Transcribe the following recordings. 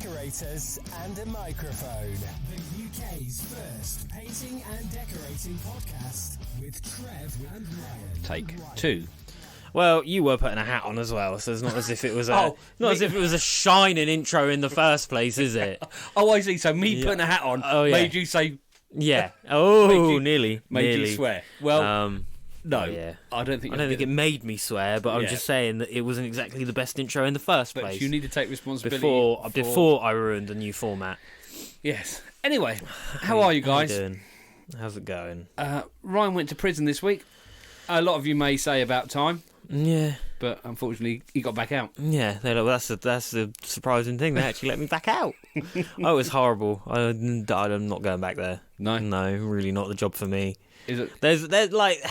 decorators and a microphone. The UK's first painting and decorating podcast with Trev and Ryan. Take 2. Well, you were putting a hat on as well, so it's not as if it was a shining intro in the first place, is it? Oh, I see. So me putting a hat on made you say... Yeah. Oh, nearly. Made you swear. Well, no. Yeah. I don't think it made me swear, but I'm just saying that it wasn't exactly the best intro in the first place. But you need to take responsibility. Before I ruined the new format. Yes. Anyway, how are you guys? How you doing? How's it going? Ryan went to prison this week. A lot of you may say about time. Yeah. But unfortunately, he got back out. Yeah, that's the surprising thing. They actually let me back out. Oh, it was horrible. I'm not going back there. No, really not the job for me. Is it? There's like,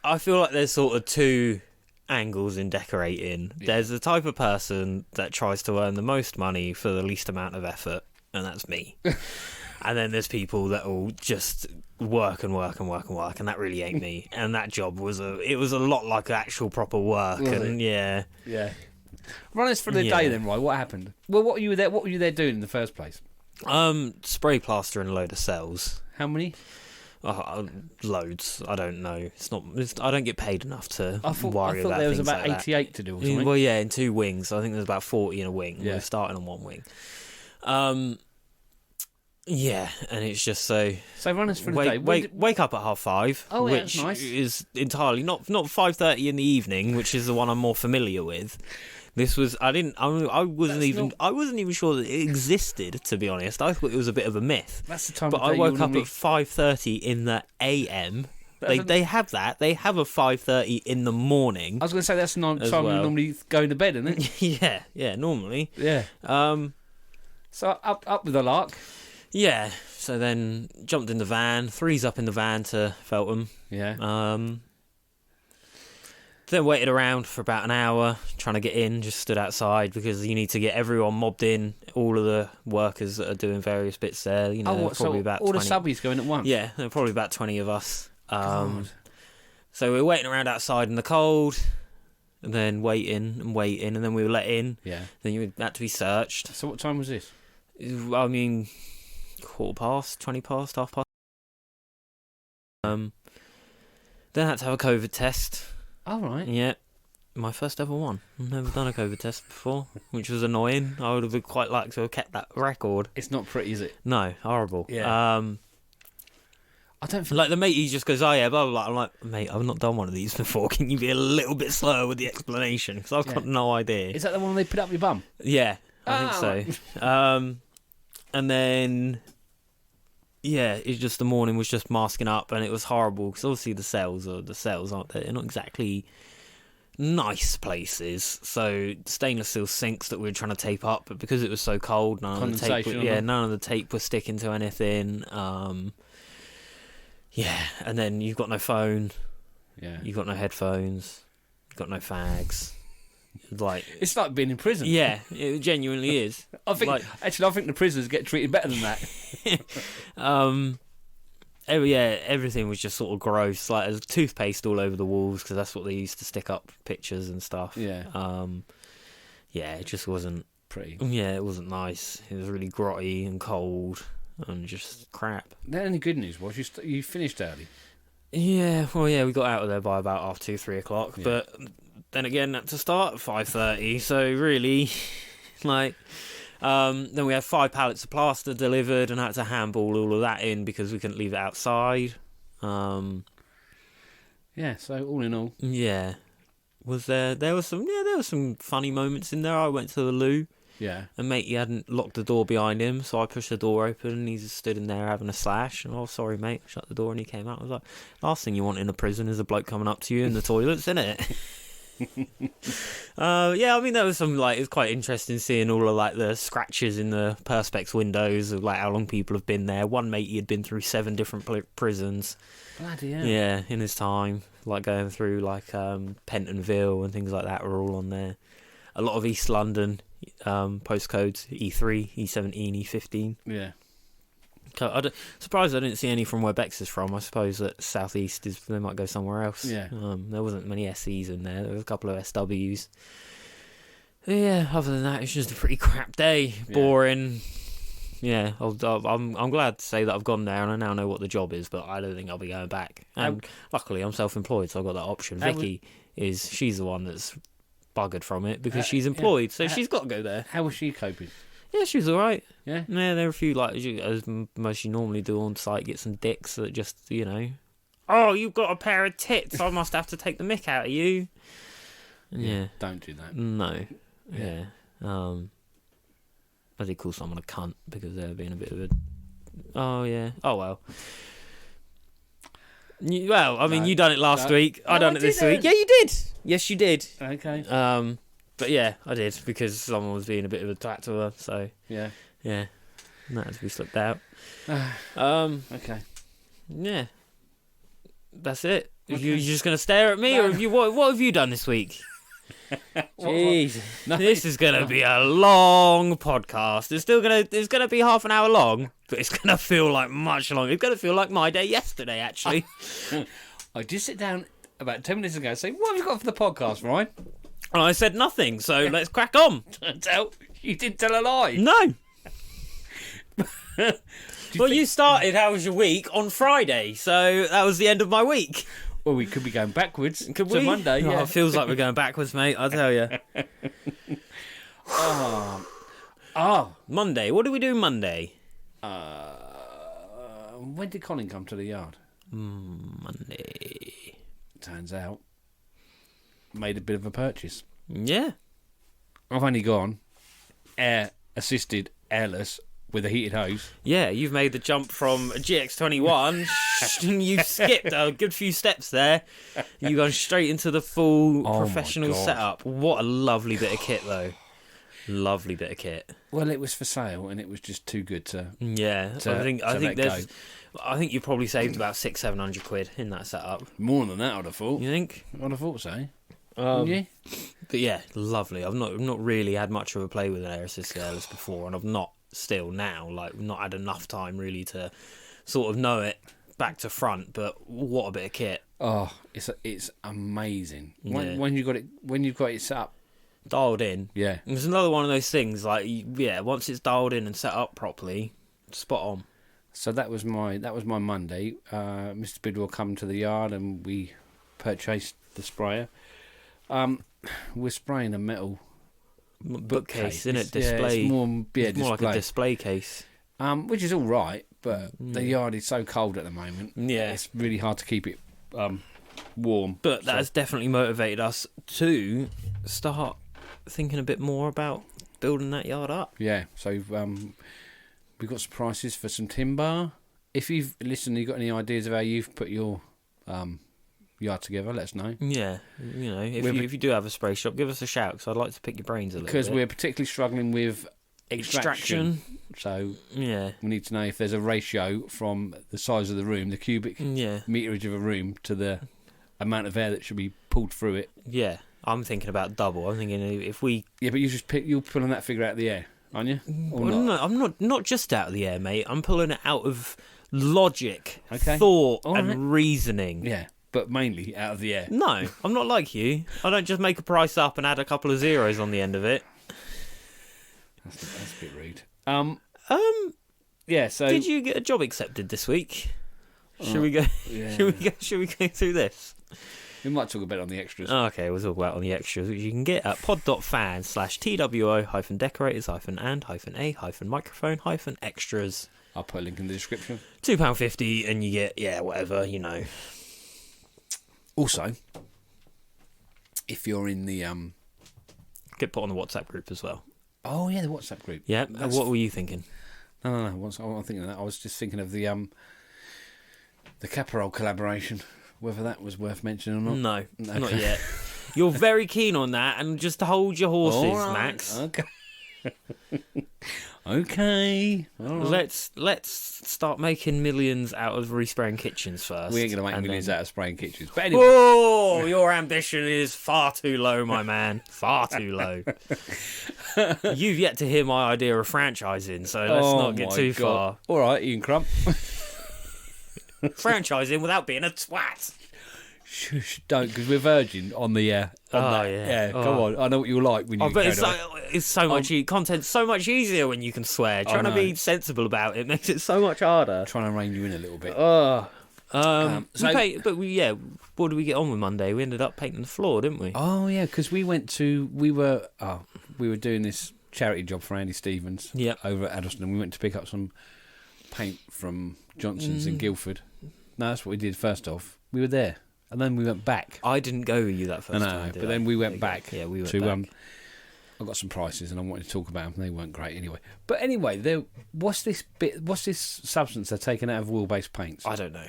I feel like there's sort of two angles in decorating. Yeah. There's the type of person that tries to earn the most money for the least amount of effort, and that's me. And then there's people that will just work, and that really ain't me. And that job was a lot like actual proper work. Yeah. Run us through the day then, Roy. What happened? Well, what were you there doing in the first place? Spray plaster and a load of cells. How many? Loads. I don't know. I don't get paid enough to worry about things like that. I thought there was about 88 to do or something. Well, yeah, in 2 wings. I think there's about 40 in a wing. Yeah. We're starting on 1 wing. Yeah, and it's just so run us through the day. Wake up at 5:30. Oh, yeah, which that's nice. is entirely not 5:30 in the evening, which is the one I'm more familiar with. This was I wasn't even sure that it existed, to be honest. I thought it was a bit of a myth. That's the time. But I woke up at 5:30 in the AM. They have that. They have a 5:30 in the morning. I was going to say that's the time we normally go to bed, isn't it? yeah, normally. Yeah. So up with the lark. Yeah, so then jumped in the van, 3's up in the van to Feltham. Yeah. Then waited around for about an hour, trying to get in, just stood outside because you need to get everyone mobbed in, all of the workers that are doing various bits there. You know, probably about all 20. The subbies going at once? Yeah, there were probably about 20 of us. God. So we were waiting around outside in the cold, and then waiting, and then we were let in. Yeah. Then you had to be searched. So what time was this? I mean... 15:15, 20:15, half past. Then I had to have a COVID test. All right. Yeah, my first ever one. I've never done a COVID test before, which was annoying. I would have quite liked to have kept that record. It's not pretty, is it? No, horrible. Yeah. I don't feel like the mate. He just goes, "Oh yeah, blah blah blah." I'm like, mate, I've not done one of these before. Can you be a little bit slower with the explanation? Because I've got no idea. Is that the one they put up your bum? Yeah, I think so. And then, yeah, it's just the morning was just masking up, and it was horrible because obviously the cells aren't there. They're not exactly nice places. So stainless steel sinks that we were trying to tape up, but because it was so cold, none of the tape was sticking to anything. Yeah, and then you've got no phone. Yeah, you've got no headphones. You've got no fags. It's like being in prison. Yeah, it genuinely is. I think the prisoners get treated better than that. Everything was just sort of gross. Like there's toothpaste all over the walls because that's what they used to stick up pictures and stuff. Yeah. It just wasn't pretty. Yeah, it wasn't nice. It was really grotty and cold and just crap. The only good news was you finished early. Yeah, we got out of there by about 2:30, 3 o'clock, yeah. But then again, had to start at 5:30, so really, then we had 5 pallets of plaster delivered and had to handball all of that in because we couldn't leave it outside. Yeah, so all in all, yeah, there were some funny moments in there. I went to the loo. Yeah. And mate, he hadn't locked the door behind him, so I pushed the door open and he just stood in there having a slash. And sorry mate, I shut the door and he came out. I was like, last thing you want in a prison is a bloke coming up to you in the toilets, isn't it? Yeah, I mean, there was some, it was quite interesting seeing all of, the scratches in the perspex windows of, how long people have been there. One mate, he had been through 7 different prisons. Bloody hell. Yeah, in his time. Going through, Pentonville and things like that were all on there. A lot of East London postcodes, E3, E17, E15. Yeah. Surprised I didn't see any from where Bex is from. I suppose that South East they might go somewhere else. Yeah. There wasn't many SEs in there. There was a couple of SWs. Yeah, other than that, it's just a pretty crap day. Boring. Yeah, I'm glad to say that I've gone there and I now know what the job is, but I don't think I'll be going back. And luckily, I'm self-employed, so I've got that option. Vicky she's the one that's buggered from it because she's employed, so she's got to go there. How was she coping? Yeah, she was all right. Yeah? Yeah, there were a few, like, as most you normally do on site, get some dicks that just, oh, you've got a pair of tits, I must have to take the mick out of you. Yeah. Don't do that. No. Yeah. I did call someone a cunt because they were being a bit of a... Oh, yeah. Oh, well. You done it last week. I done it this week. Yeah, you did. Yes, you did. Okay. But yeah, I did because someone was being a bit of a twat to her. So yeah. And that had to be slipped out. Okay. Yeah. That's it. Okay. You're just gonna stare at me, or have you? What have you done this week? Jeez, this is gonna be a long podcast. It's gonna be half an hour long, but it's gonna feel like much longer. It's gonna feel like my day yesterday, actually. I did sit down about 10 minutes ago and say, "What have you got for the podcast, Ryan?" And I said nothing. So let's crack on. Turns out you did tell a lie. No. You started. How was your week on Friday? So that was the end of my week. Well, we could be going backwards to Monday. Oh, yeah, it feels like we're going backwards, mate. I tell you. Monday. What do we do Monday? When did Colin come to the yard? Monday. Turns out, made a bit of a purchase. Yeah. I've only gone air-assisted, airless, with a heated hose. Yeah, you've made the jump from a GX21. You've skipped a good few steps there. You've gone straight into the full professional setup. What a lovely bit of kit, though. Lovely bit of kit. Well, it was for sale, and it was just too good to. Yeah, I think you probably saved about £600-700 in that setup. More than that, I'd have thought. You think? I'd have thought so. Yeah. But yeah, lovely. I've not really had much of a play with an air assist airless before, and I've not still now, like, not had enough time really to sort of know it back to front. But what a bit of kit! Oh, it's amazing when you've got it set up, dialed in. Yeah, it's another one of those things. Like, once it's dialed in and set up properly, spot on. So that was my Monday. Mr. Bidwell come to the yard and we purchased the sprayer. We're spraying a metal bookcase, isn't it? Display. It's more like a display case. Which is all right, but the yard is so cold at the moment. Yeah, it's really hard to keep it warm. But that has definitely motivated us to start thinking a bit more about building that yard up. Yeah, so we've got some prices for some timber. If you've got any ideas of how you've put your yard together, let us know. Yeah, if you do have a spray shop, give us a shout, because I'd like to pick your brains a little bit. Because we're particularly struggling with extraction. So yeah, we need to know if there's a ratio from the size of the room, the cubic meterage of a room, to the amount of air that should be pulled through it. Yeah, I'm thinking about double. I'm thinking if we... Yeah, but you're pulling that figure out of the air, aren't you? No, I'm not just out of the air, mate. I'm pulling it out of logic, thought, and reasoning. Yeah. But mainly out of the air. No, I'm not like you. I don't just make a price up and add a couple of zeros on the end of it. That's a bit rude. Yeah. So did you get a job accepted this week? Should we go? Yeah. Should we go through this? We might talk about it on the extras. Okay, we'll talk about it on the extras, which you can get at pod.fan/TWO-decorate-a-microphone-extras. I'll put a link in the description. £2.50 and you get whatever. Also, if you're in the get put on the WhatsApp group as well. Oh yeah, the WhatsApp group. Yeah. What were you thinking? No. I wasn't thinking of that. I was just thinking of the Caparol collaboration. Whether that was worth mentioning or not. No, not yet. You're very keen on that, and just to hold your horses, right. Max. Okay. Okay. Right. Let's start making millions out of respraying kitchens first. We ain't going to make millions out of spraying kitchens. But anyway. Oh, your ambition is far too low, my man. Far too low. You've yet to hear my idea of franchising, so let's not get too far. All right, Ian Crump. Franchising without being a twat. Shush, don't, because we're virgin on the yeah. Come on. I know what you're like when you. But it's so much. Content's so much easier when you can swear. Trying to be sensible about it makes it so much harder. Trying to rein you in a little bit. What did we get on with Monday? We ended up painting the floor, didn't we? Oh yeah, because we were doing this charity job for Andy Stevens. Over at Addleston, and we went to pick up some paint from Johnson's in Guildford. No, that's what we did first off. We were there, and then we went back. I didn't go with you that first time. But then we went back. Yeah, we went back. I got some prices, and I wanted to talk about them. They weren't great anyway. But anyway, what's this substance they're taking out of oil-based paints? I don't know.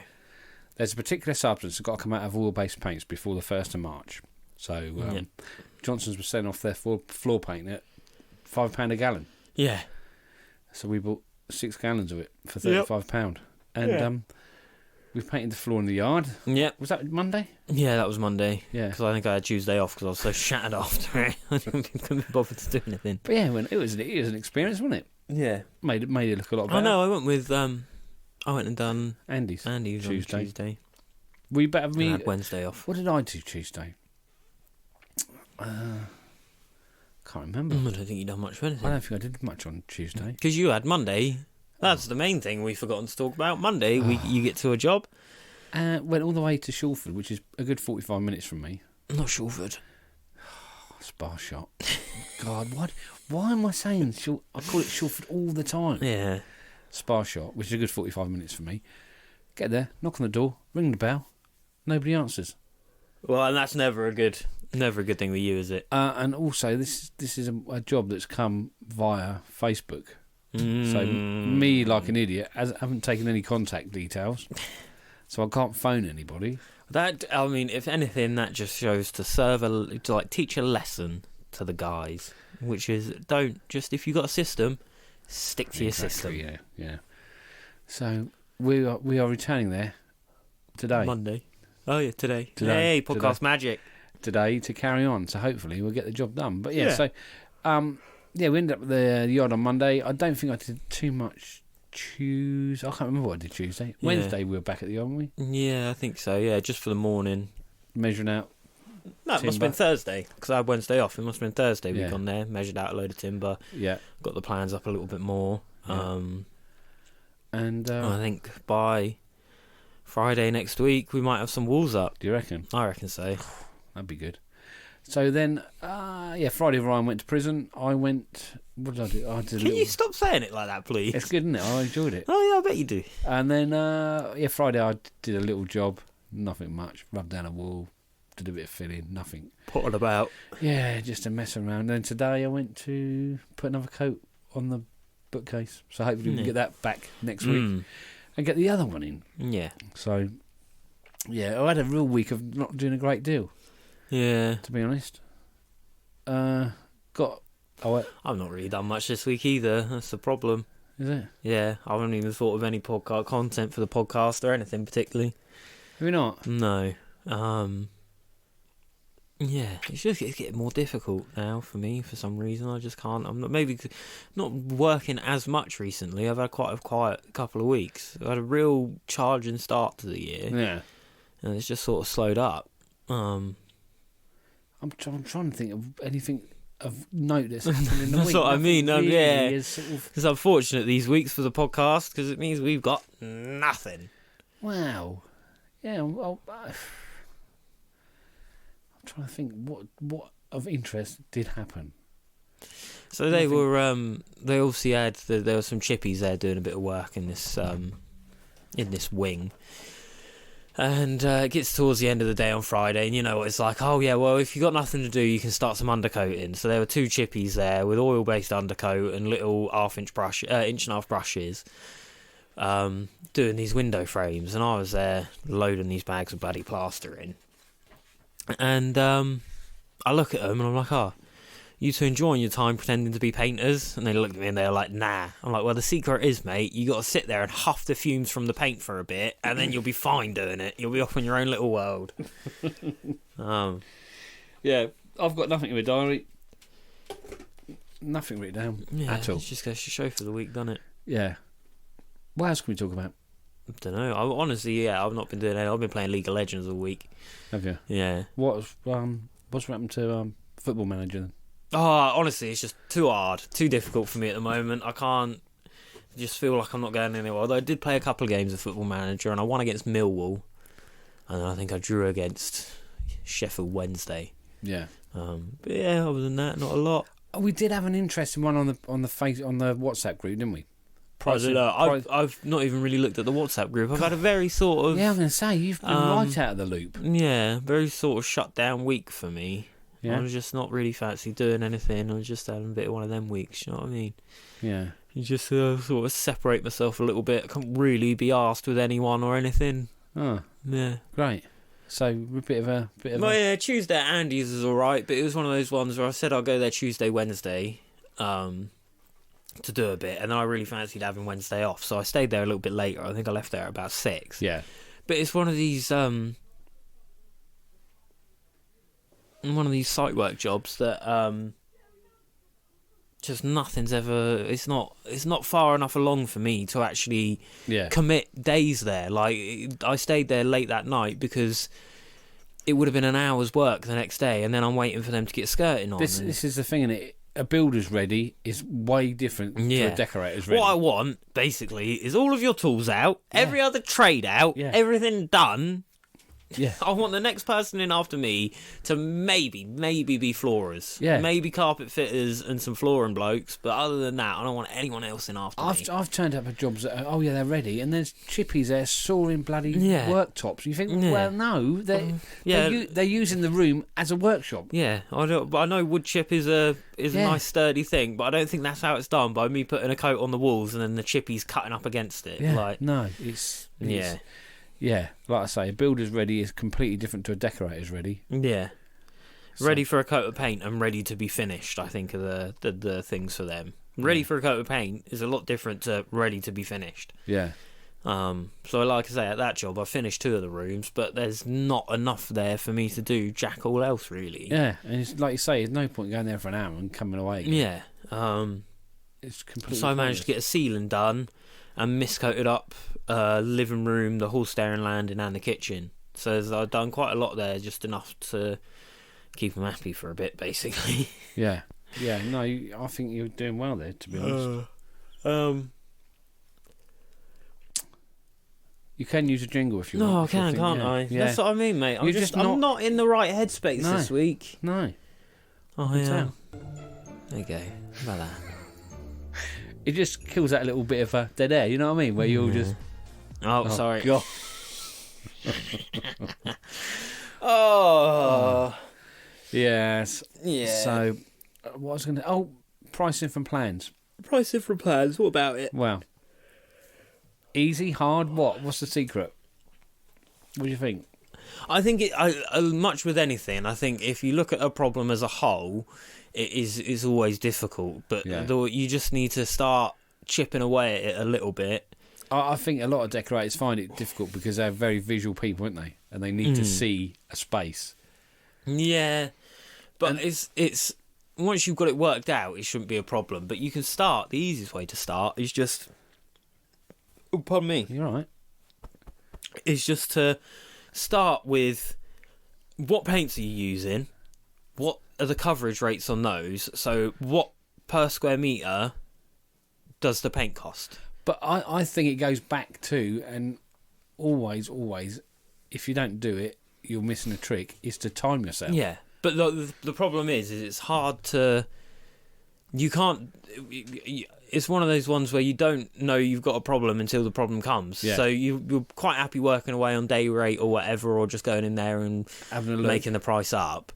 There's a particular substance that's got to come out of oil-based paints before the 1st of March. So Johnson's was selling off their floor paint at £5 a gallon. Yeah. So we bought 6 gallons of it for £35. And we painted the floor in the yard. Yeah. Was that Monday? Yeah, that was Monday. Yeah. Because I think I had Tuesday off because I was so shattered after it. I couldn't be bothered to do anything. But yeah, it was an experience, wasn't it? Yeah. Made it look a lot better. I know, I went and done Andy's Tuesday. Were you better than me? I had Wednesday off. What did I do Tuesday? Can't remember. I don't think you done much of anything. I don't think I did much on Tuesday. Because you had Monday. That's the main thing we've forgotten to talk about. Monday, you get to a job. Went all the way to Shawford, which is a good 45 minutes from me. Not Shawford. Spa shot. God, why am I saying I call it Shawford all the time. Yeah. Spa shot, which is a good 45 minutes for me. Get there, knock on the door, ring the bell. Nobody answers. Well, and that's never a good thing with you, is it? And also, this is a job that's come via Facebook. So me, like an idiot, haven't taken any contact details, so I can't phone anybody. If anything, that just shows to teach a lesson to the guys, which is if you've got a system, stick to your system. Yeah. So we are returning there today. Monday. Oh yeah, today. Hey, podcast magic. Today to carry on. So hopefully we'll get the job done. But so we ended up at the yard on Monday. I don't think I did too much Tuesday. I can't remember what I did Tuesday. Yeah. Wednesday we were back at the yard, weren't we? Yeah, I think so. Yeah, just for the morning. Measuring out. No, it must have been Thursday because I had Wednesday off. It must have been Thursday we'd gone there, measured out a load of timber. Yeah. Got the plans up a little bit more. Yeah. I think by Friday next week we might have some walls up. Do you reckon? I reckon so. That'd be good. So then, Friday Ryan went to prison. I went. What did I do? Can you stop saying it like that, please? It's good, isn't it? I enjoyed it. Oh yeah, I bet you do. And then, Friday I did a little job. Nothing much. Rubbed down a wall. Did a bit of filling. Nothing. Potted about. Yeah, just a mess around. And then today I went to put another coat on the bookcase. So hopefully we can get that back next week and get the other one in. Yeah. So, I had a real week of not doing a great deal. Yeah. To be honest. I've not really done much this week either. That's the problem. Is it? Yeah. I haven't even thought of any podcast content for the podcast or anything particularly. Have you not? No. It's getting more difficult now for me for some reason. I just can't. I'm not working as much recently. I've had quite a quiet couple of weeks. I had a real charging start to the year. Yeah. And it's just sort of slowed up. I'm trying to think of anything of note that's happened in the week. That's what I mean. It's unfortunate these weeks for the podcast because it means we've got nothing. Wow. Yeah. Well, I'm trying to think what of interest did happen. So they obviously had there were some chippies there doing a bit of work in this wing. And it gets towards the end of the day on Friday, and you know what it's like. Oh yeah, well if you've got nothing to do, you can start some undercoating. So there were 2 chippies there with oil-based undercoat and little inch and a half brushes, doing these window frames. And I was there loading these bags of bloody plaster in. And I look at them and I'm like, you two enjoying your time pretending to be painters? And they look at me and they're like, nah. I'm like, well, the secret is, mate, you got to sit there and huff the fumes from the paint for a bit, and then you'll be fine doing it. You'll be off in your own little world. Yeah, I've got nothing in my diary. Nothing written down at all. It just goes to show for the week, doesn't it? Yeah. What else can we talk about? don't know. Honestly, I've not been doing it. I've been playing League of Legends all week. Have you? Yeah. What's happened to Football Manager then? Oh, honestly, it's just too hard, too difficult for me at the moment. I can't. I just feel like I'm not going anywhere. Although I did play a couple of games of Football Manager, and I won against Millwall, and then I think I drew against Sheffield Wednesday. Yeah. But yeah, other than that, not a lot. Oh, we did have an interesting one on the WhatsApp group, didn't we? I don't know. I've not even really looked at the WhatsApp group. I've had a very sort of... Yeah, I'm going to say, you've been right out of the loop. Yeah, very sort of shut down week for me. Yeah. I was just not really fancy doing anything. I was just having a bit of one of them weeks, you know what I mean? Yeah. You just sort of separate myself a little bit. I can't really be arsed with anyone or anything. Oh. Yeah. Great. So, a bit of a... Yeah, Tuesday at Andy's is alright, but it was one of those ones where I said I'll go there Tuesday, Wednesday, to do a bit, and then I really fancied having Wednesday off, so I stayed there a little bit later. I think I left there at about 6. Yeah. But it's one of these site work jobs that just nothing's ever... It's not far enough along for me to actually commit days there. Like, I stayed there late that night because it would have been an hour's work the next day, and then I'm waiting for them to get skirting on. This is the thing, innit? A builder's ready is way different to a decorator's ready. What I want, basically, is all of your tools out, every other trade out, everything done. Yeah. I want the next person in after me to maybe be floorers. Yeah. Maybe carpet fitters and some flooring blokes, but other than that, I don't want anyone else in after me. I've turned up at jobs that are, they're ready, and there's chippies there sawing bloody worktops. You think, well, no, they're using the room as a workshop. Yeah, I know wood chip is a nice sturdy thing, but I don't think that's how it's done, by me putting a coat on the walls and then the chippies cutting up against it. Yeah, no, it's yeah, like I say, a builder's ready is completely different to a decorator's ready. Yeah. Ready for a coat of paint and ready to be finished, I think, are the things for them. Ready for a coat of paint is a lot different to ready to be finished. Yeah. So like I say, at that job, I finished 2 of the rooms, but there's not enough there for me to do jack all else, really. Yeah, and it's, like you say, there's no point going there for an hour and coming away again. Yeah. It's completely So I managed to get a ceiling done and miscoated up living room, the hall stair and landing, and the kitchen. So I've done quite a lot there, just enough to keep them happy for a bit, basically. Yeah. No, I think you're doing well there, to be honest. You can use a jingle if you want. No, I can, can't I? Yeah. That's what I mean, mate. I'm not in the right headspace this week. No. Oh, yeah. There you go. How about that? It just kills that little bit of a dead air, you know what I mean? Where you'll just... Oh, sorry. God. Oh. Yes. Yeah. So, what I was going to... Oh, pricing from plans. Pricing from plans, what about it? Well, easy, hard, what? What's the secret? What do you think? I think much with anything, I think if you look at a problem as a whole, it is always difficult, but you just need to start chipping away at it a little bit. I think a lot of decorators find it difficult because they're very visual people, aren't they? And they need to see a space. Yeah, but it's once you've got it worked out, it shouldn't be a problem. But you can start. The easiest way to start is just... Oh, pardon me. You're right. Is just to start with what paints are you using? What are the coverage rates on those? So what per square metre does the paint cost? But I think it goes back to, and always, if you don't do it, you're missing a trick, is to time yourself. Yeah, but the problem is it's hard to... You can't... It's one of those ones where you don't know you've got a problem until the problem comes. Yeah. So you're quite happy working away on day rate or whatever, or just going in there and making the price up.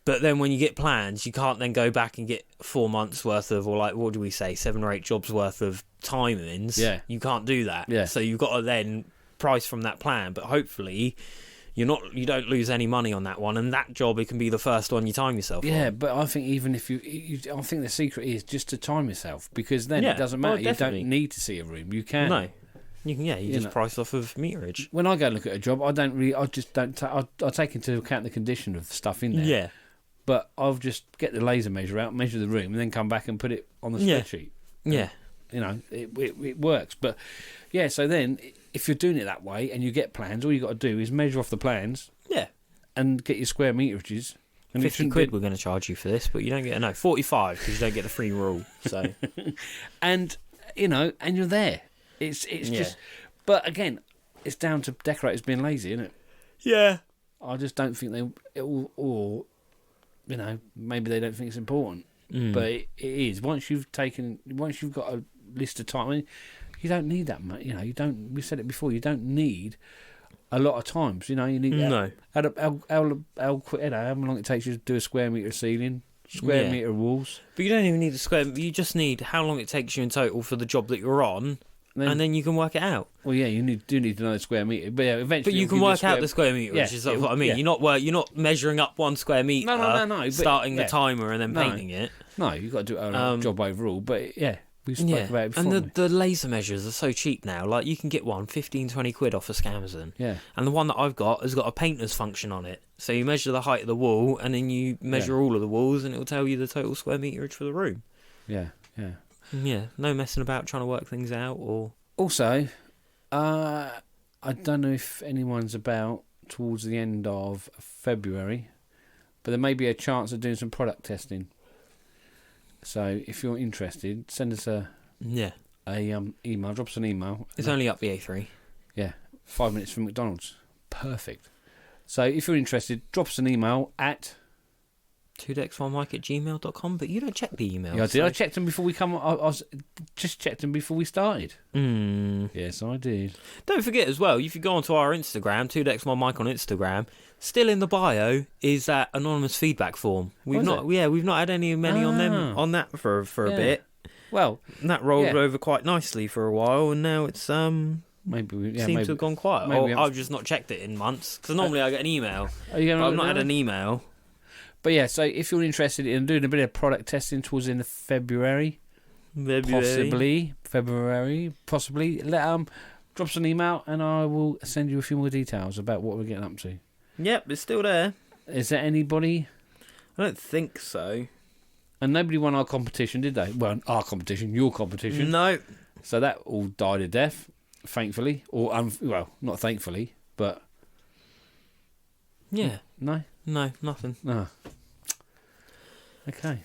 But then when you get plans, you can't then go back and get 4 months worth of, or like, what do we say, 7 or 8 jobs worth of timings. Yeah. You can't do that. Yeah. So you've got to then price from that plan. But hopefully you don't lose any money on that one, and that job, it can be the first one you time yourself on. Yeah, but I think even if I think the secret is just to time yourself, because then it doesn't matter. You don't need to see a room. You can. No. You can, you just price off of meterage. When I go look at a job, I take into account the condition of stuff in there. Yeah. But I'll just get the laser measure out, measure the room, and then come back and put it on the spreadsheet. Yeah. it works. But yeah, so then if you're doing it that way and you get plans, all you got to do is measure off the plans. Yeah. And get your square meterages. And 50 quid we're going to charge you for this, but you don't get 45 because you don't get the free rule. So, and and you're there. It's just, but again, it's down to decorators being lazy, isn't it? Yeah. I just don't think or maybe they don't think it's important, but it is. Once you've got a list of time, I mean, you don't need that much. You don't. We said it before. You don't need a lot of times. You need how long it takes you to do a square metre of ceiling, square metre of walls. But you don't even need you just need how long it takes you in total for the job that you're on, and then you can work it out. Well, yeah, you do need to know the square metre, but yeah, eventually. But you can work out the square metre, which is what I mean. Yeah. You're not measuring up 1 square metre. No. Starting the timer and then painting it. No, you've got to do a job overall. But yeah, we spoke about it before. And the laser measures are so cheap now. Like you can get one 15-20 quid off of Scamazon. Yeah. And the one that I've got has got a painter's function on it. So you measure the height of the wall, and then you measure all of the walls, and it'll tell you the total square meterage for the room. Yeah. Yeah. No messing about trying to work things out or. Also, I don't know if anyone's about towards the end of February, but there may be a chance of doing some product testing. So if you're interested, send us a email, drop us an email. It's only up the A3. Yeah, 5 minutes from McDonald's. Perfect. So if you're interested, drop us an email at twoWhat@gmail.com, but you don't check the email. Yeah, I did. I checked them before we come. I just checked them before we started. Yes, I did. Don't forget as well, if you go onto our Instagram, twoWhat on Instagram, still in the bio is that anonymous feedback form. We've not had any on that for a bit. Well, and that rolled over quite nicely for a while, and now it's seems to have gone quiet. Or I've just not checked it in months because normally I get an email. I've not had an email. But yeah, so if you're interested in doing a bit of product testing towards the end of February, possibly, drop us an email and I will send you a few more details about what we're getting up to. Yep, it's still there. Is there anybody? I don't think so. And nobody won our competition, did they? Well, our competition, your competition. No. So that all died a death, thankfully. Or, not thankfully, but... Yeah. No, nothing. No. Okay.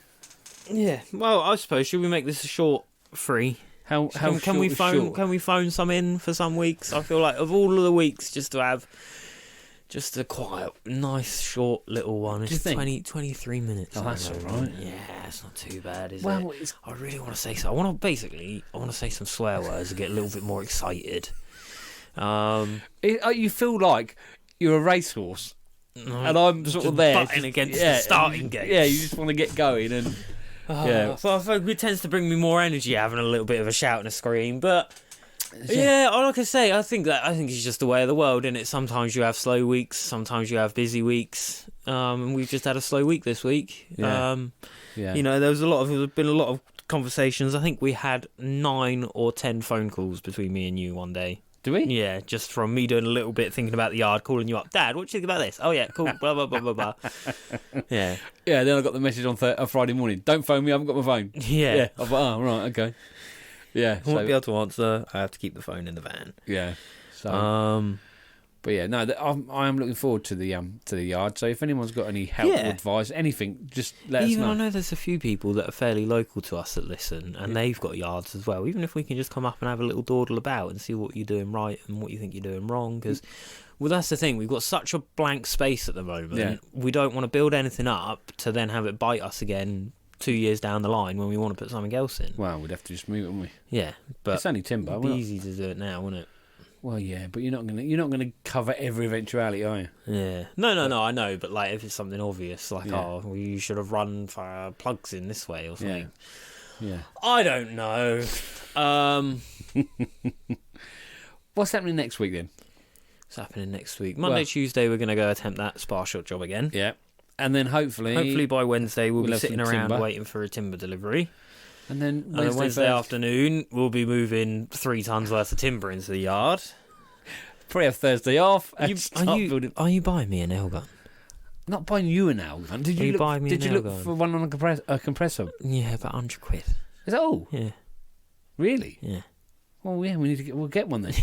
Yeah. Well, I suppose should we make this a short free? Can we phone some in for some weeks? I feel like of all of the weeks, just to have just a quiet, nice, short little one. It's 23 minutes. Oh, that's all right. Yeah, it's not too bad, is it? I really want to say so. I want to say some swear words and get a little bit more excited. You feel like you're a racehorse. And I'm sort of there butting against the starting gate. Yeah, you just want to get going and So it tends to bring me more energy having a little bit of a shout and a scream, but like I say, I think it's just the way of the world, isn't it? Sometimes you have slow weeks, sometimes you have busy weeks. And we've just had a slow week this week. There's been a lot of conversations. I think we had 9 or 10 phone calls between me and you one day. Do we? Yeah, just from me doing a little bit, thinking about the yard, calling you up. Dad, what do you think about this? Oh, yeah, cool, blah, blah, blah, blah, blah. Yeah. Yeah, then I got the message on Friday morning. Don't phone me, I haven't got my phone. Yeah. I thought, oh, right, okay. Yeah. I won't be able to answer. I have to keep the phone in the van. Yeah. So, but yeah, no, I am looking forward to the yard. So if anyone's got any help or advice, anything, just let us know. I know there's a few people that are fairly local to us that listen, and they've got yards as well. Even if we can just come up and have a little dawdle about and see what you're doing right and what you think you're doing wrong, because that's the thing. We've got such a blank space at the moment. Yeah. We don't want to build anything up to then have it bite us again 2 years down the line when we want to put something else in. Well, we'd have to just move it, wouldn't we? Yeah, but it's only timber. It'd be easy to do it now, wouldn't it? Well, yeah, but you're not gonna cover every eventuality, are you? Yeah. No, I know, but like if it's something obvious, like you should have run for plugs in this way or something. Yeah. I don't know. What's happening next week then? What's happening next week? Monday, Tuesday, we're gonna go attempt that spar shot job again. Yeah. And then hopefully by Wednesday we'll be sitting around waiting for a timber delivery. And then Wednesday afternoon, we'll be moving 3 tons worth of timber into the yard. Probably have Thursday off. Are you buying me a nail gun? Not buying you a nail gun. Did you look for one on a compressor? Yeah, about 100 quid. Is that all? Yeah. Really? Yeah. Well, yeah, we'll get one then.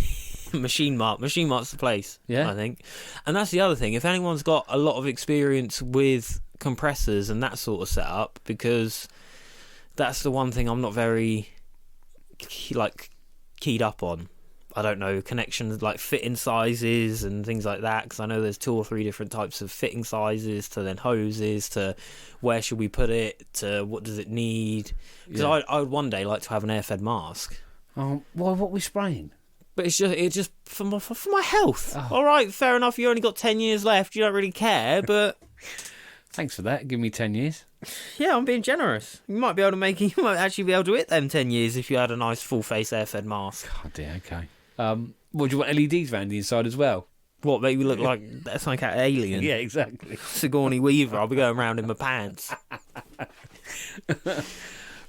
Machine Mart's the place. Yeah. I think. And that's the other thing. If anyone's got a lot of experience with compressors and that sort of setup, because that's the one thing I'm not very keyed up on. I don't know connections like fitting sizes and things like that, because I know there's 2 or 3 different types of fitting sizes, to then hoses, to where should we put it, to what does it need. Because I would one day like to have an air-fed mask. Oh, why? What are we spraying? But it's just for my health. Oh. All right, fair enough. You only got 10 years left. You don't really care, but thanks for that. Give me 10 years. Yeah, I'm being generous. You might actually be able to hit them 10 years if you had a nice full face air-fed mask. God dear. Okay. What, do you want LEDs around the inside as well? What, make me look like that's like an alien? Yeah, exactly. Sigourney Weaver. I'll be going around in my pants.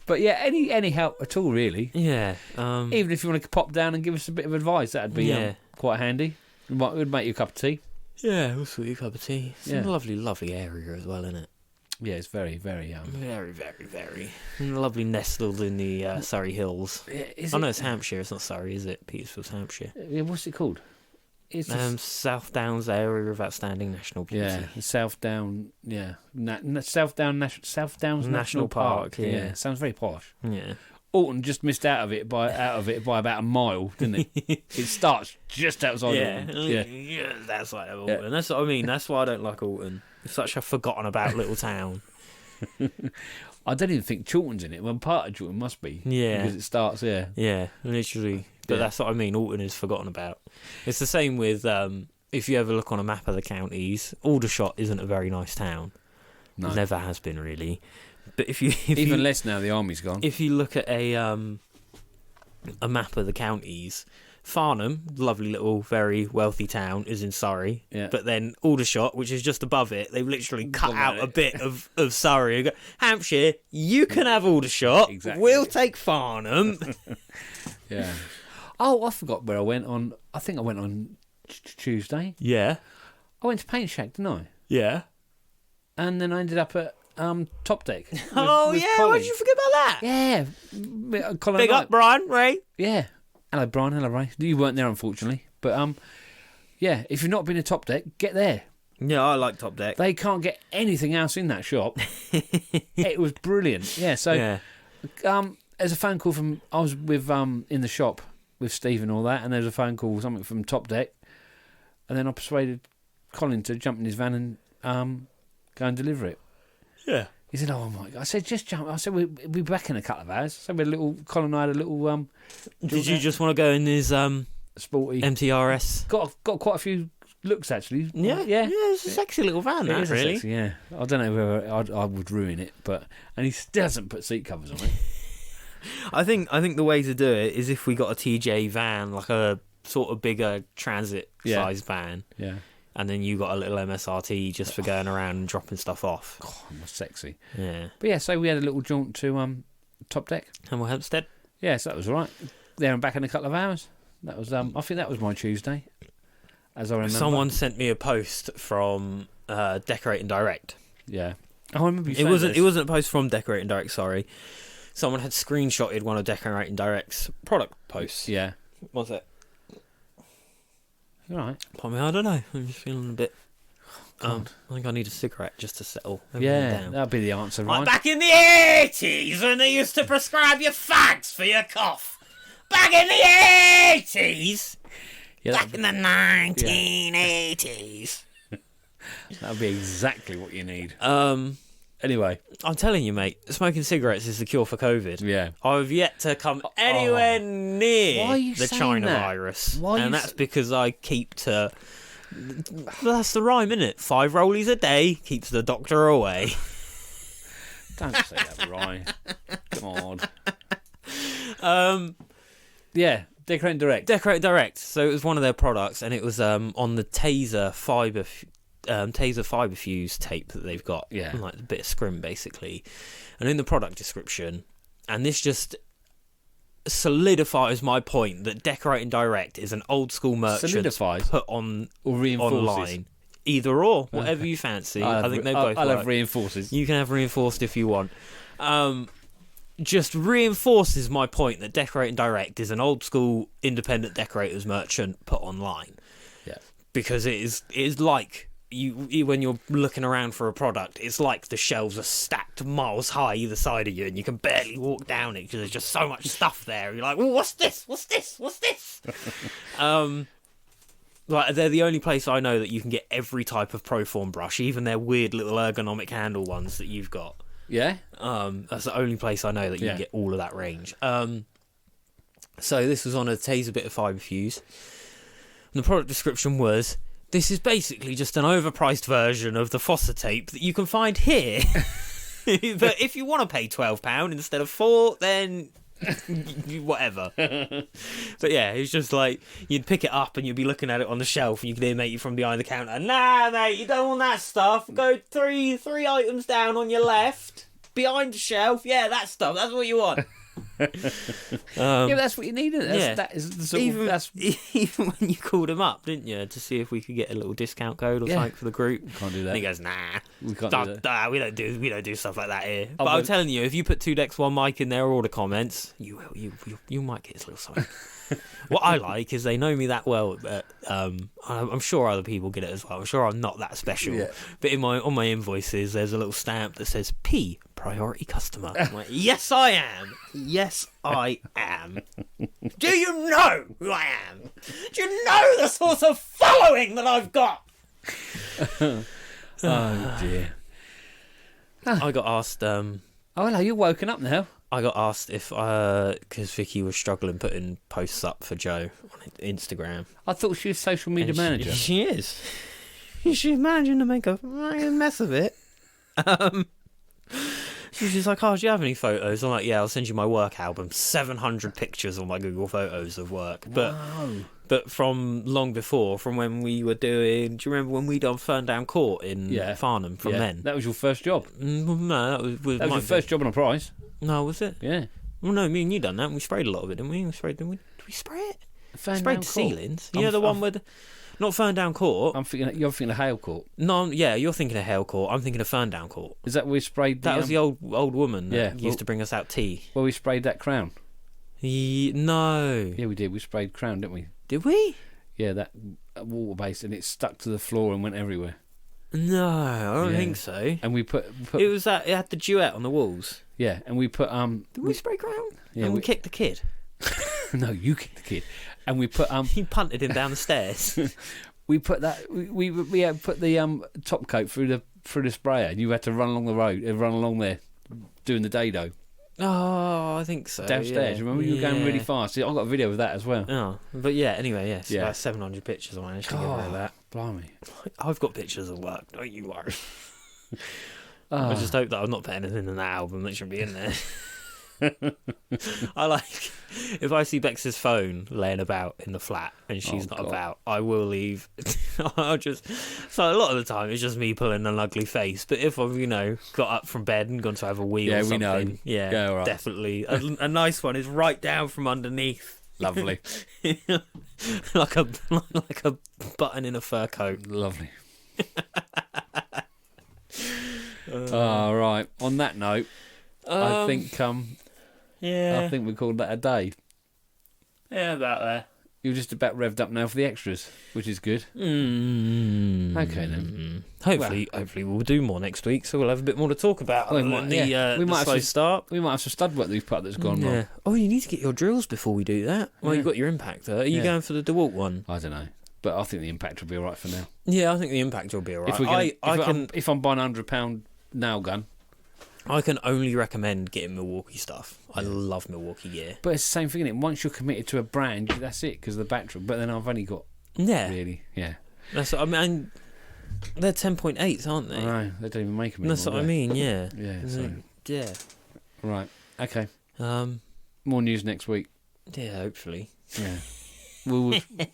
But yeah, any help at all, really. Yeah. Even if you want to pop down and give us a bit of advice, that'd be quite handy. It would make you a cup of tea. Yeah, we'll sweet a cup of tea. It's a lovely, lovely area as well, isn't it? Yeah, it's very, very very, very, very lovely, nestled in the Surrey Hills. No, it's Hampshire. It's not Surrey, is it? Petersfield's Hampshire. Yeah, what's it called? It's South Downs area of outstanding national beauty. Yeah, South Down. Yeah, South Downs National Park. Yeah, sounds very posh. Yeah. Alton just missed out of it by about a mile, didn't it? It starts just outside Alton. Yeah, that's like Alton. Yeah. That's what I mean. That's why I don't like Alton. It's such a forgotten about little town. I don't even think Chilton's in it. Well, part of Chilton must be. Yeah, because it starts. Yeah, literally. But that's what I mean. Alton is forgotten about. It's the same with if you ever look on a map of the counties, Aldershot isn't a very nice town. No. It never has been really. But if you less now the army's gone. If you look at a map of the counties, Farnham, lovely little very wealthy town, is in Surrey. Yeah. But then Aldershot, which is just above it, they've literally cut out a bit of Surrey and go, Hampshire, you can have Aldershot. Exactly. We'll take Farnham. Yeah. Oh, I forgot where I went on. I think I went on Tuesday. Yeah. I went to Paint Shack, didn't I? Yeah. And then I ended up at Top Deck. With Why did you forget about that? Yeah. Big up, Brian, Ray. Yeah. Hello, Brian. Hello, Ray. You weren't there, unfortunately. But, yeah, if you've not been to Top Deck, get there. Yeah, I like Top Deck. They can't get anything else in that shop. It was brilliant. Yeah, so there's a phone call from... I was with in the shop with Steve and all that, and there's a phone call, something from Top Deck, and then I persuaded Colin to jump in his van and go and deliver it. Yeah. He said, "Oh my God!" I said, "Just jump." I said, "We'll be back in a couple of hours." So we had a little. Colin and I had a little. Did you just want to go in his sporty MTRS? Got quite a few looks actually. Yeah. It's a sexy little van. That is really. Sexy, yeah. I don't know whether I would ruin it, and he still hasn't put seat covers on it. I think the way to do it is if we got a TJ van, like a sort of bigger transit size van. Yeah. And then you got a little MSRT just for going around and dropping stuff off. Oh, that's sexy. Yeah. But yeah, so we had a little jaunt to Top Deck. Hemel Hempstead. Yeah, so that was all right. There and back in a couple of hours. That was I think that was my Tuesday, as I remember. Someone sent me a post from Decorating Direct. Yeah. Oh, I remember you saying It wasn't a post from Decorating Direct, sorry. Someone had screenshotted one of Decorating Direct's product posts. Yeah. What's it? You all right? I don't know. I'm just feeling a bit... I think I need a cigarette just to settle everything down. That'll be the answer, right? Like back in the 80s when they used to prescribe you fags for your cough. Back in the 80s! Back in the 1980s. That'll be exactly what you need. Anyway. I'm telling you, mate, smoking cigarettes is the cure for COVID. Yeah. I've yet to come anywhere near the China virus. And that's because I keep to... That's the rhyme, isn't it? 5 rollies a day keeps the doctor away. Don't say that, Ryan. God. Yeah. Decorating Direct. Decorating Direct. So it was one of their products, and it was on the Taser fibre fuse tape that they've got. Yeah. Like a bit of scrim, basically. And in the product description, and this just solidifies my point that Decorating Direct is an old school merchant put on or reinforces online. Either or, whatever you fancy. I think they both I'll work. have reinforces. You can have reinforced if you want. just reinforces my point that Decorate and Direct is an old school independent decorators merchant put online. Yeah. Because it is like you when you're looking around for a product, it's like the shelves are stacked miles high either side of you, and you can barely walk down it because there's just so much stuff there. You're like, well, what's this? What's this? What's this? Like, they're the only place I know that you can get every type of Proform brush, even their weird little ergonomic handle ones that you've got. Yeah? That's the only place I know that you can get all of that range. So this was on a Taser bit of fibre fuse. And the product description was, this is basically just an overpriced version of the Fossa tape that you can find here. But if you want to pay £12 instead of £4, then... whatever. But yeah, it's just like you'd pick it up and you'd be looking at it on the shelf and you could hear mate from behind the counter, nah mate, you don't want that stuff, go three items down on your left behind the shelf, yeah, that stuff, that's what you want. Yeah, but that's what you need. That is the sort even, of, even when you called him up, didn't you, to see if we could get a little discount code or something for the group. Can't do that. And he goes, nah, we can't do that. We don't do stuff like that here. But I'm telling you, if you put 2 decks 1 mic in their order comments, you might get a little something. What I like is they know me that well that I'm sure other people get it as well. I'm sure I'm not that special. Yeah. But on my invoices, there's a little stamp that says P, priority customer. I'm like, yes, I am. Yes, I am. Do you know who I am? Do you know the sort of following that I've got? Oh dear. I got asked. Oh hello, you're woken up now. I got asked if, because Vicky was struggling putting posts up for Joe on Instagram. I thought she was social media manager. She is. She's managing to make a mess of it. She's just like, oh, do you have any photos? I'm like, yeah, I'll send you my work album. 700 pictures on my Google Photos of work. But from long before, from when we were doing... Do you remember when we done Ferndown Court in Farnham from then? That was your first job? No, that was your first job on a prize. No, was it? Yeah. Well, no, me and you done that. We sprayed a lot of it, didn't we? Did we spray it? Ferndown sprayed the ceilings. You know the one with... Not Ferndown Court. You're thinking of Hale Court. No, yeah, you're thinking of Hale Court. I'm thinking of Ferndown Court. Is that where we sprayed That was the old woman that used to bring us out tea. Well, we sprayed that crown. No. Yeah, we did. We sprayed crown, didn't we? Did we? Yeah, that water base, and it stuck to the floor and went everywhere. No, I don't think so. And we put it was that it had the duet on the walls. Yeah, and we put Did we spray crown? Yeah, and we kicked the kid. No, you kicked the kid. And we put he punted him down the stairs. We put that we had put the top coat through the sprayer, and you had to run along the road, run along there, doing the dado. Oh, I think so. Downstairs, remember you were going really fast. I got a video of that as well. Oh, but yeah. Anyway, yes, about 700 pictures. I managed to get rid of that. Blimey, I've got pictures of work. Don't you worry. I just hope that I'm not putting anything in that album that should be in there. I like if I see Bex's phone laying about in the flat and she's not about, I will leave. I'll just so a lot of the time it's just me pulling an ugly face, but if I've got up from bed and gone to have a wee or something, right. Definitely a nice one is right down from underneath. Lovely. like a button in a fur coat. Lovely. Right. On that note, I think we called that a day. Yeah, about there. You're just about revved up now for the extras, which is good. Okay then. Hopefully we'll do more next week, so we'll have a bit more to talk about. We might have start. We might have some stud work that we've put that's gone wrong. Oh, you need to get your drills before we do that. Well, you've got your impactor. Are you going for the DeWalt one? I don't know, but I think the impactor will be alright for now. Yeah, I think the impactor will be alright. If I'm buying £100 nail gun, I can only recommend getting Milwaukee stuff. I love Milwaukee gear. But it's the same thing, isn't it? Once you're committed to a brand, that's it, because of the battery. But then I've only got... Really? Yeah. That's what I mean. They're 10.8s, aren't they? No, they don't even make them anymore. That's what I mean, yeah. Yeah. Right, okay. More news next week. Yeah, hopefully. Yeah.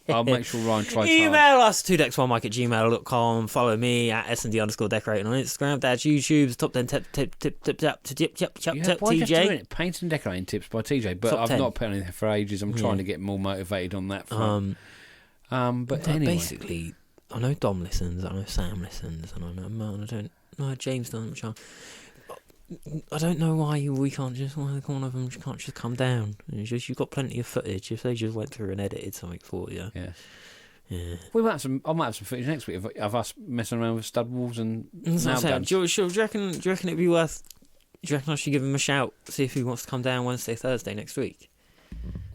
I'll make sure Ryan tries Email us 2decks1mic@gmail.com. Follow me at @snd_decorating on Instagram. That's YouTube's top 10 tip TJ. Paint and decorating tips by TJ, but I've not put anything for ages. I'm trying to get more motivated on that front. But anyway, basically, I know Dom listens, I know Sam listens, and I know James doesn't. I don't know why we can't just, why one of them can't just come down. It's just, you've got plenty of footage. If they just went through and edited something for you. Yeah. Yeah. I might have some footage next week of us messing around with stud walls and nail guns. Do you reckon it'd be worth? Do you reckon I should give him a shout? See if he wants to come down Wednesday, Thursday next week.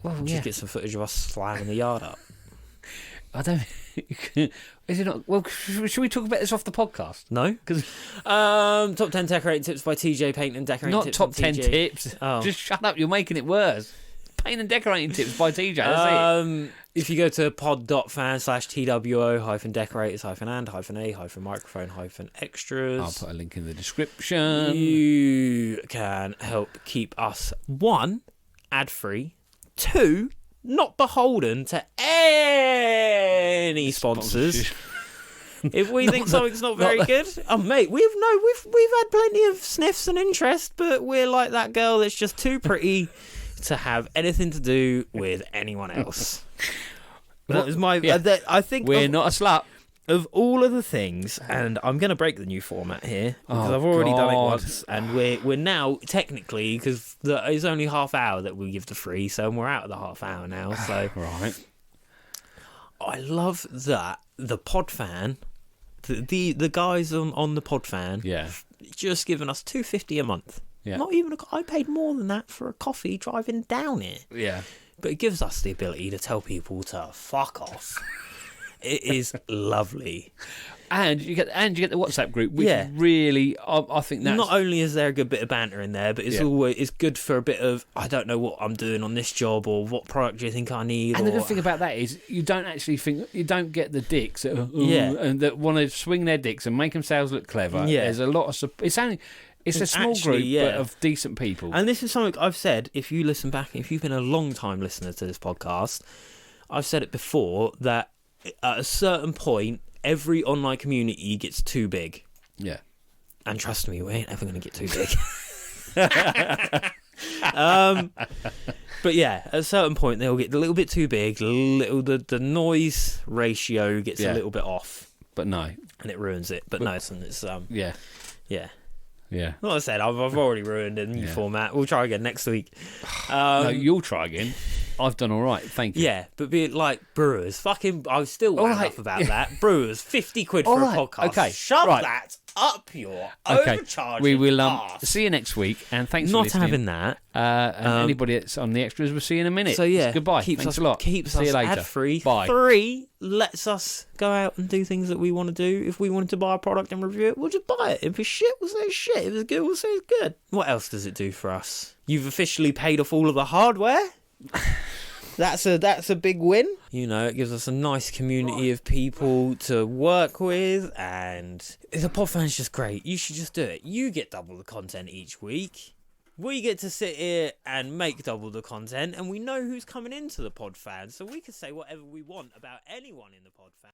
Well, Just get some footage of us slamming the yard up. I don't. Is it not? Well, should we talk about this off the podcast? No, because top 10 decorating tips by TJ Paint and Decorating not tips. Not top 10 TJ. tips. Oh. Just shut up. You're making it worse. Paint and decorating tips by TJ. That's it. If you go to pod.fan/TWO-decorate-and-a-microphone-extras, I'll put a link in the description. You can help keep us 1, ad-free, 2, not beholden to any sponsors. If we think something's not very good, mate, we've had plenty of sniffs and interest, but we're like that girl that's just too pretty to have anything to do with anyone else. That was my. Yeah. I think we're not a slut. Of all of the things, and I'm going to break the new format here because I've already done it once, and we're now technically, because it's only half hour that we give the free, so we're out of the half hour now. So right, I love that the pod fan, the guys on the pod fan, just giving us $2.50 a month. Yeah. Not even I paid more than that for a coffee driving down it. Yeah. But it gives us the ability to tell people to fuck off. It is lovely. And you get the WhatsApp group, which really, I think that's... Not only is there a good bit of banter in there, but it's good for a bit of, I don't know what I'm doing on this job, or what product do you think I need. And the good thing about that is you don't get the dicks and that want to swing their dicks and make themselves look clever. Yeah. There's a lot of... It's a small group but of decent people. And this is something I've said, if you listen back, if you've been a long time listener to this podcast, I've said it before, that at a certain point, every online community gets too big. Yeah. And trust me, we ain't ever going to get too big. But yeah, at a certain point, they'll get a little bit too big. The noise ratio gets a little bit off. But no. And it ruins it. But no, it's yeah. Yeah. Yeah. Like I said, I've already ruined a new format. We'll try again next week. No, you'll try again. I've done all right, thank you. Yeah, but be it like Brewers. Fucking, I was still wound up about that. Brewers, 50 quid for a podcast. Okay. Shove that up your overcharging We will arse. see you next week, and thanks Not for listening. having that. And anybody that's on the extras, we'll see you in a minute. So yeah, goodbye. Thanks a lot. Keeps see us you later. ad-free. Bye. 3 lets us go out and do things that we want to do. If we wanted to buy a product and review it, we'll just buy it. If it's shit, we'll say it's shit. If it's good, we'll say it's good. What else does it do for us? You've officially paid off all of the hardware. That's a big win. You know, it gives us a nice community of people to work with, and the pod fan's just great. You should just do it. You get double the content each week. We get to sit here and make double the content, and we know who's coming into the pod fan, so we can say whatever we want about anyone in the pod fan.